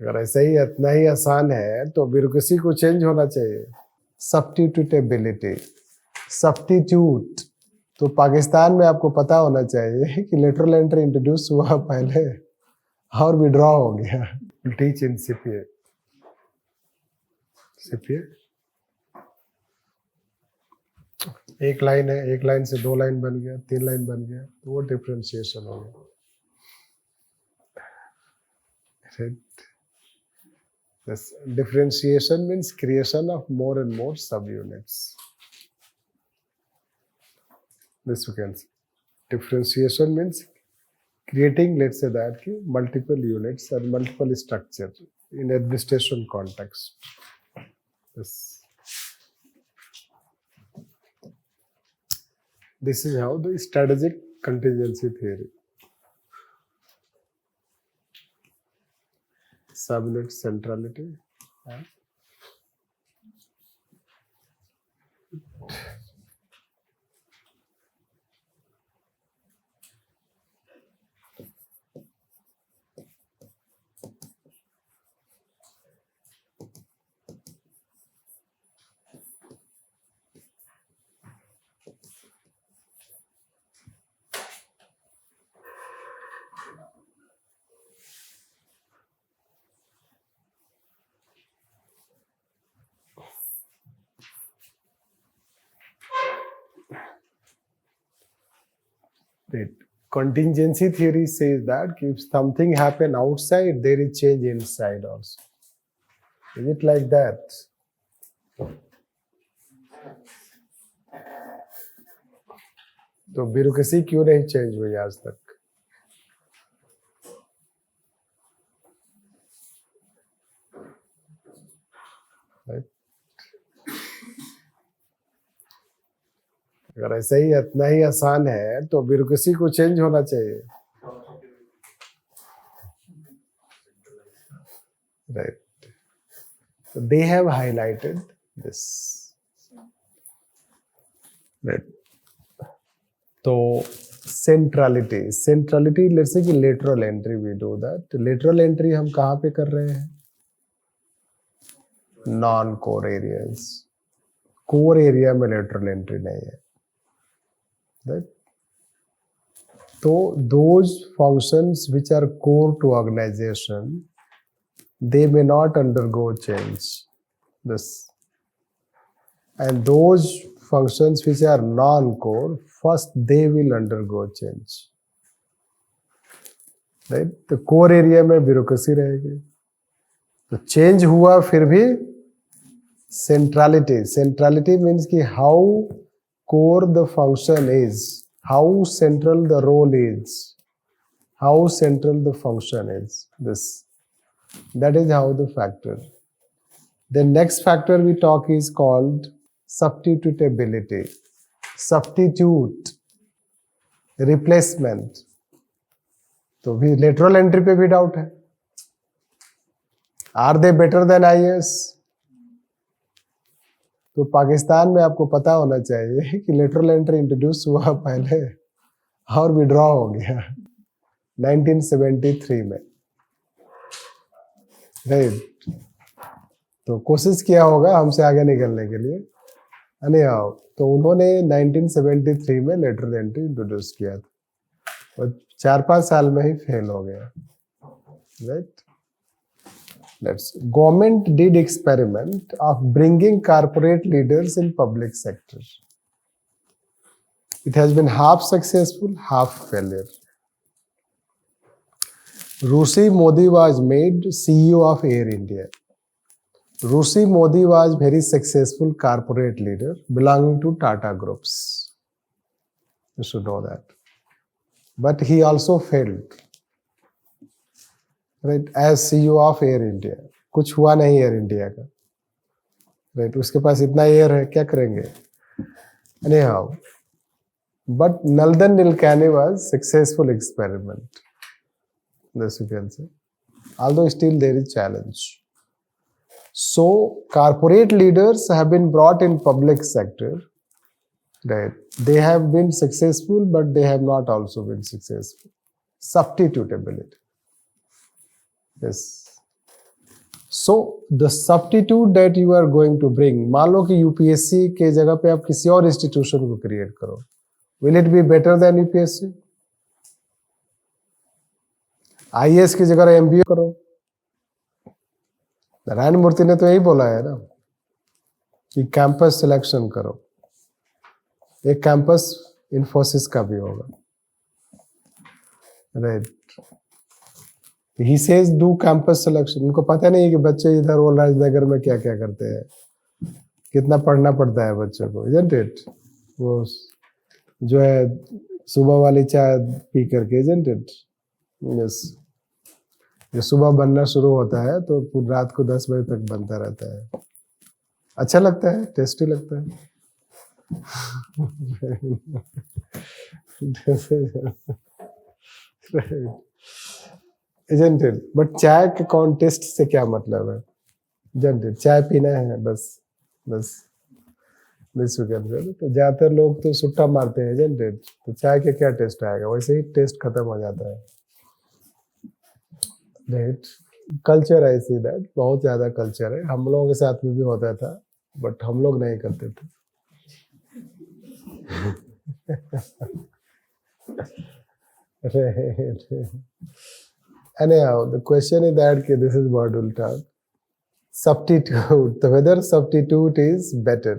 अगर ऐसा ही इतना ही आसान है तो ब्यूरोक्रेसी को चेंज होना चाहिए। सब्स्टिट्यूटेबिलिटी, सब्स्टिट्यूट, तो पाकिस्तान में आपको पता होना चाहिए कि लेटरल एंट्री इंट्रोड्यूस हुआ पहले और विड्रॉ हो गया। Teach in CPA. सीपीए एक लाइन है, एक लाइन से 2 लाइन बन गया, 3 लाइन बन गया, तो वो डिफरेंशिएशन हो गया। This differentiation means creation of more and more subunits. This we can see. Differentiation means creating, let's say that, multiple units or multiple structures in administration context. This is how the strategic contingency theory. Subunit centrality. Contingency theory says that if something happen outside, there is change inside also. Is it like that? तो bureaucracy क्यों नहीं change हुई आज तक? Right? अगर ऐसा ही इतना ही आसान है तो ब्यूरोक्रेसी को चेंज होना चाहिए। Right. So they have highlighted this. Right. तो centrality, let's say कि lateral entry we do that. Lateral entry हम कहाँ पे कर रहे हैं? Non-core areas. Core area में lateral entry नहीं है. Right? So those functions which are core to organization, they may not undergo change. This. And those functions which are non-core, first they will undergo change. Right? तो core area में bureaucracy रहेगी. तो change हुआ फिर भी centrality. Centrality means कि how core the function is, how central the role is, how central the function is. This. That is how the factor. The next factor we talk is called substitutability. Substitute, replacement. तो भी lateral entry पे भी doubt है. Are they better than IAS? तो पाकिस्तान में आपको पता होना चाहिए कि लेटरल एंट्री इंट्रोड्यूस हुआ पहले और विड्रॉ हो गया 1973 में। राइट, तो कोशिश किया होगा हमसे आगे निकलने के लिए। नहीं, तो उन्होंने 1973 में लेटरल एंट्री इंट्रोड्यूस किया था और 4-5 साल में ही फेल हो गया। Right, Government did experiment of bringing corporate leaders in public sector. It has been half successful, half failure. Rusi Modi was made CEO of Air India. Rusi Modi was very successful corporate leader belonging to Tata Groups. You should know that. But he also failed. Right, as CEO of Air India. कुछ हुआ नहीं air India का। Right, उसके पास इतना air है, क्या करेंगे? Anyhow, but Naldan Nilekani was successful experiment. This you can say. Although still there is challenge. So corporate leaders have been brought in public sector. Right, they have been successful, but they have not also been successful. Substitutability. Yes. So the substitute that you are going to bring, मान लो कि UPSC के जगह पे आप किसी और institution को create करो, will it be better than UPSC? IAS की जगह एमबीए करो। नारायण मूर्ति ने तो यही बोला है ना कि कैंपस सिलेक्शन करो। एक कैंपस इन्फोसिस का भी होगा, right? He says do campus selection. उनको पता नहीं है कि बच्चे इधर वो राजनगर में क्या क्या करते हैं, कितना पढ़ना पड़ता है बच्चों को, isn't it? वो जो है सुबह वाली चाय पी करके, isn't it? Yes. ये सुबह बनना शुरू होता है तो पूरी रात को 10 बजे तक बनता रहता है। अच्छा लगता है, टेस्टी लगता है। Isn't it? But चाय के कॉन्टेस्ट से क्या मतलब है? Isn't it? चाय पीना है बस तो ज्यादातर लोग तो सुट्टा मारते हैं, isn't it? तो चाय के क्या टेस्ट आएगा, वैसे ही टेस्ट खत्म हो जाता है, राइट? कल्चर ऐसी दैट, बहुत ज्यादा कल्चर है। हम लोगों के साथ में भी होता था, बट हम लोग नहीं करते थे। Anyhow, the question is that this is what we'll talk. Substitute, तो whether substitute is better.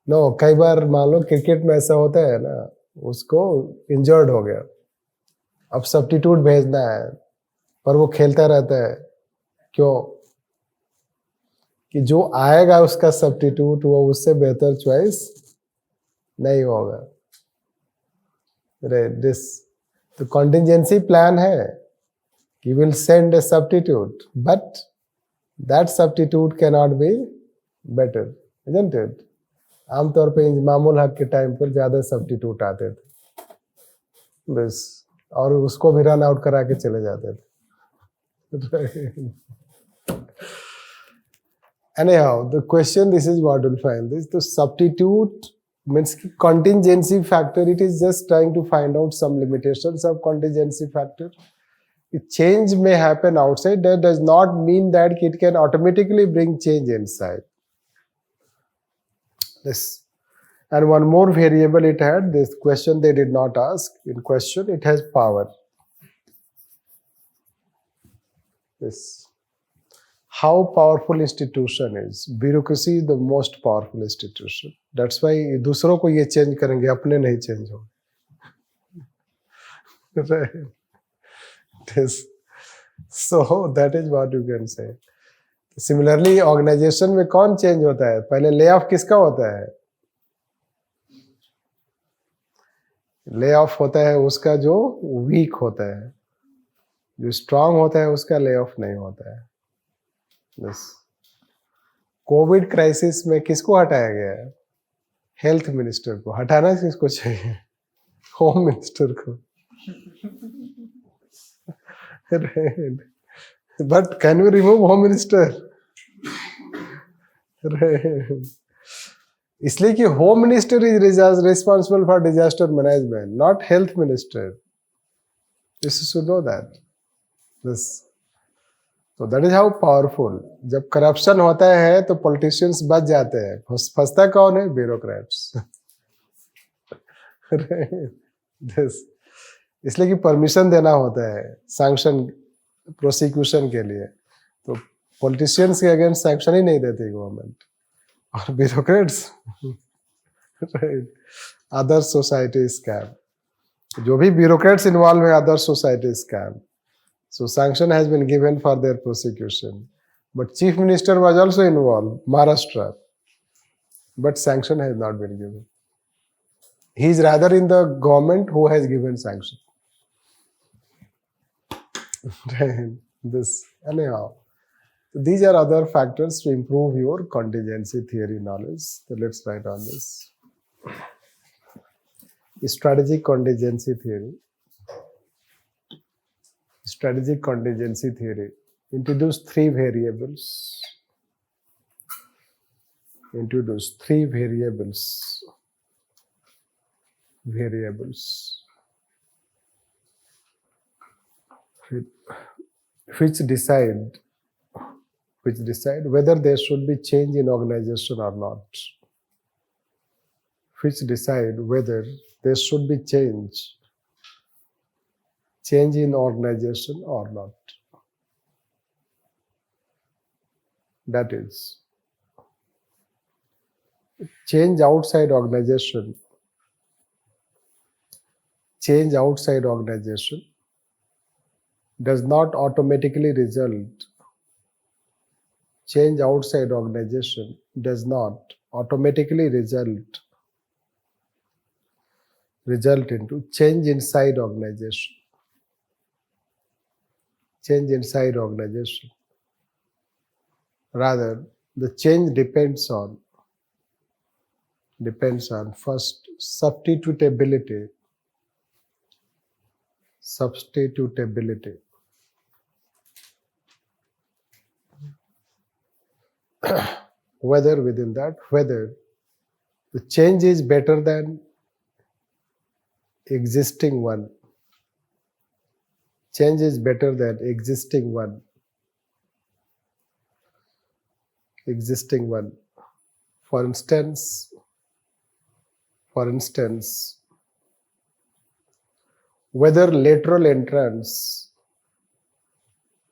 No, कई बार मान लो क्रिकेट में ऐसा होता है ना, उसको इंजर्ड हो गया, अब सब्स्टिट्यूट भेजना है, पर वो खेलता रहता है। क्यों? कि जो आएगा उसका सब्स्टिट्यूट वो उससे बेहतर चॉइस नहीं होगा, राइट? दिस तो कॉन्टिंजेंसी प्लान है कि will send A substitute, but that substitute can not be better, isn't it? आमतौर पे मामूल हक के टाइम पर ज्यादा सब्स्टिट्यूट आते थे बस, और उसको भी रन आउट करा के चले जाते थे। Anyhow, the question, this is what you'll find this. The substitute means contingency factor. It is just trying to find out some limitations of contingency factor. A change may happen outside. That does not mean that it can automatically bring change inside. This. And one more variable it had. This question they did not ask. In question, it has power. This. How powerful institution is. Bureaucracy is the most powerful institution. That's why दूसरों को ये change करेंगे, अपने नहीं change हो। Right. This. So that is what you can say. Similarly, organization में कौन change होता है? पहले layoff किसका होता है? Layoff होता है उसका जो weak होता है, जो strong होता है उसका layoff नहीं होता है। Yes. कोविड क्राइसिस में किसको हटाया गया है? हेल्थ मिनिस्टर को। हटाना किसको चाहिए? होम मिनिस्टर को। But can you remove home minister? इसलिए कि home minister is responsible for disaster management, not health minister. You should know that. This तो दैट इज हाउ पावरफुल। जब करप्शन होता है तो पॉलिटिशियंस बच जाते हैं। फंसता कौन है? ब्यूरोक्रेट्स। इसलिए कि परमिशन देना होता है सैंक्शन प्रोसिक्यूशन के लिए, तो पॉलिटिशियंस के अगेंस्ट सैंक्शन ही नहीं देती गवर्नमेंट, और ब्यूरोक्रेट्स अदर सोसाइटी स्कैम। जो भी ब्यूरोक्रेट्स इन्वॉल्व है other society scam, so sanction has been given for their prosecution, but chief minister was also involved, Maharashtra, but sanction has not been given. He is rather in the government who has given sanction. This anyhow, so these are other factors to improve your contingency theory knowledge. So let's write on this. Strategic contingency theory. Strategic contingency theory introduce three variables. Introduce three variables. Which decide which decide whether there should be change in organization or not, which decide whether there should be change in organization or not. That is, change outside organization does not automatically result. Change outside organization does not automatically result into change inside organization. Change inside organization. Rather, the change depends on first substitutability. Whether the change is better than existing one. Change is better than existing one. For instance, whether lateral entrance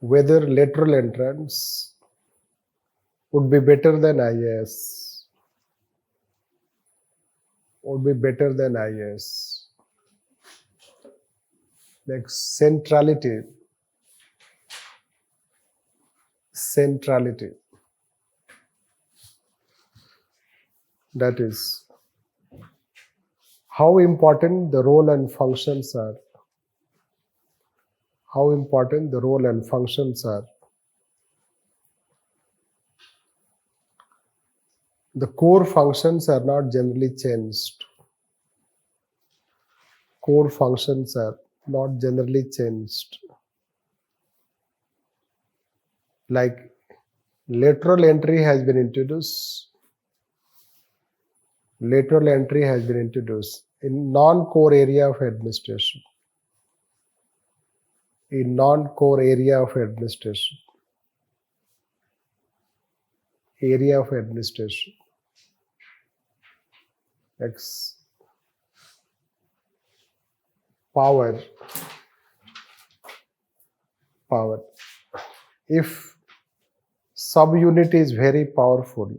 would be better than IAS. Next, centrality. That is, how important the role and functions are. The core functions are not generally changed. Like lateral entry has been introduced in non-core area of administration. Next, power. If subunit is very powerful,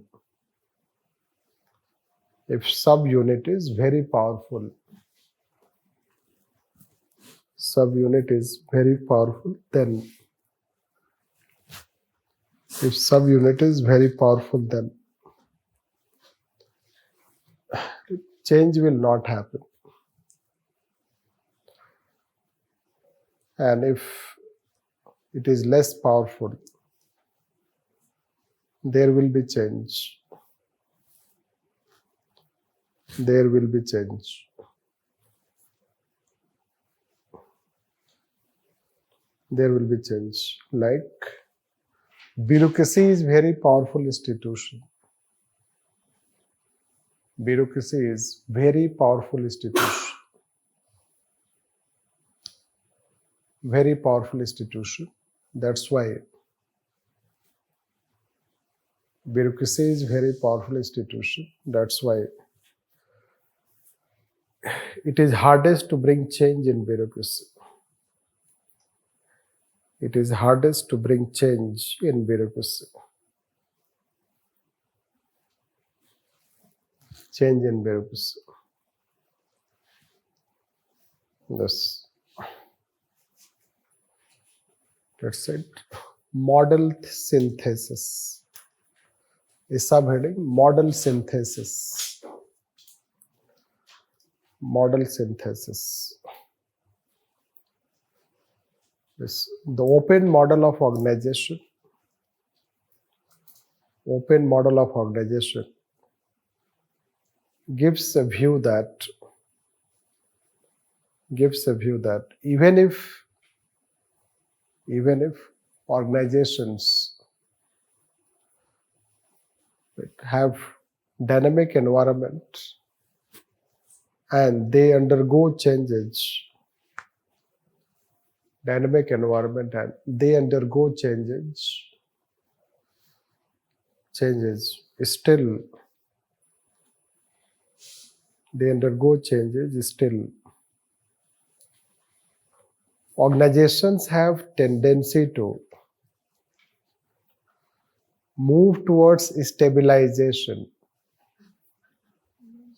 then change will not happen. And if it is less powerful, there will be change. Like bureaucracy is very powerful institution. Very powerful institution. That's why bureaucracy is very powerful institution. That's why it is hardest to bring change in bureaucracy. Yes. That's it. Model synthesis. A subheading, model synthesis. Yes. The open model of organization gives a view that even if organizations have dynamic environment and they undergo changes, changes. Still, they undergo changes still. Organizations have tendency to move towards stabilization.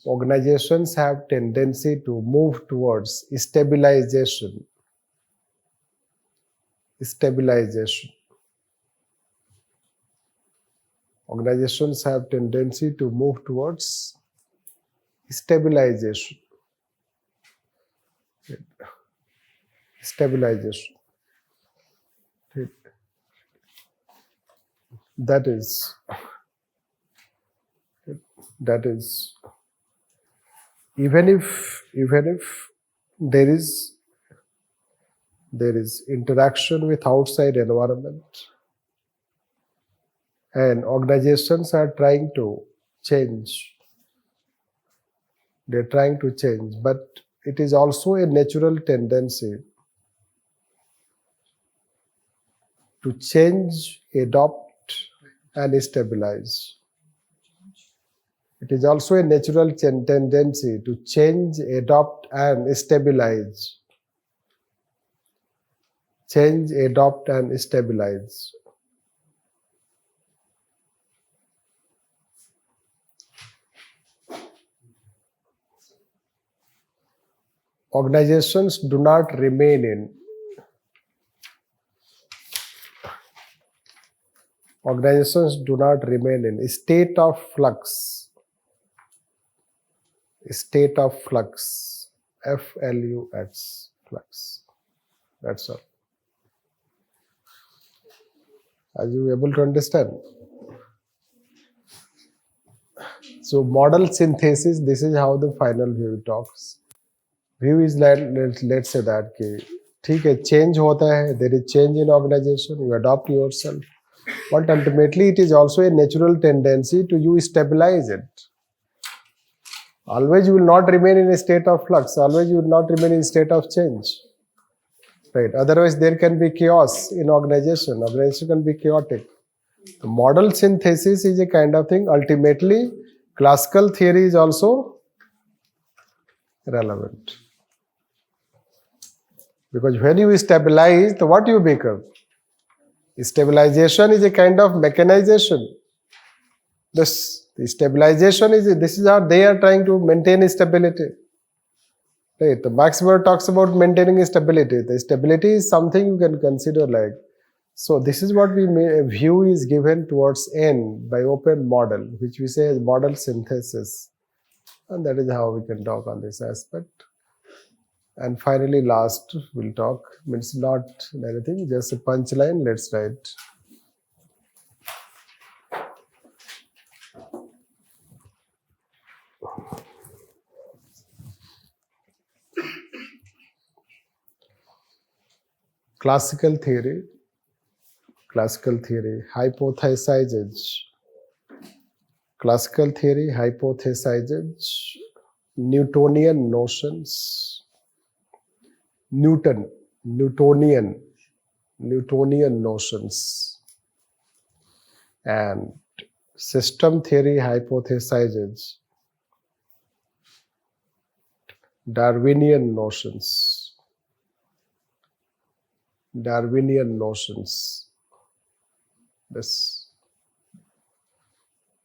Organizations have tendency to move towards stabilization. Stabilization. Organizations have tendency to move towards stabilization. Stabilization. That is even if there is interaction with outside environment and organizations are trying to change. They're trying to change, but it is also a natural tendency to change, adopt, and stabilize. It is also a natural tendency to change, adopt, and stabilize. Change, adopt, and stabilize. Organizations do not remain in a state of flux. A state of flux. F-L-U-X. Flux. That's all. Are you able to understand? So model synthesis, this is how the final view talks. View is like, let's say that ठीक है, change होता है, there is change in organization, you adopt yourself, but ultimately it is also a natural tendency to you stabilize it. Always you will not remain in a state of flux, always you will not remain in a state of change. Right? Otherwise there can be chaos in organization can be chaotic. The model synthesis is a kind of thing. Ultimately, classical theory is also relevant. Because when you stabilize, what you become? Stabilization is a kind of mechanization. The stabilization this is how they are trying to maintain stability. Right? The Max Weber talks about maintaining stability. The stability is something you can consider like. So this is what we may, a view is given towards N by open model, which we say is model synthesis. And that is how we can talk on this aspect. And finally, last we'll talk, means not anything, just a punchline, let's write. Classical theory hypothesizes. Classical theory hypothesizes Newtonian notions. Newtonian notions. And system theory hypothesizes Darwinian notions. This.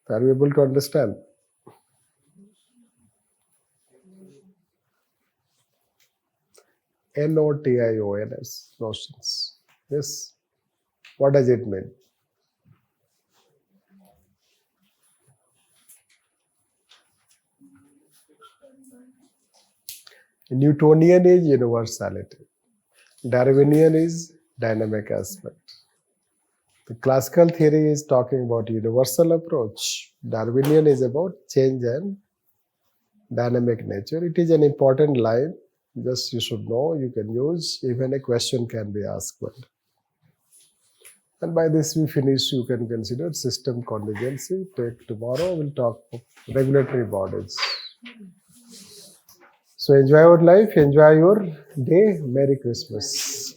Are you able to understand? Notions. Notions. Yes. What does it mean? Newtonian is universality. Darwinian is dynamic aspect. The classical theory is talking about universal approach. Darwinian is about change and dynamic nature. It is an important line. Just you should know, you can use, even a question can be asked. And by this we finish, you can consider system contingency. Take tomorrow, we'll talk regulatory bodies. So enjoy your life, enjoy your day. Merry Christmas.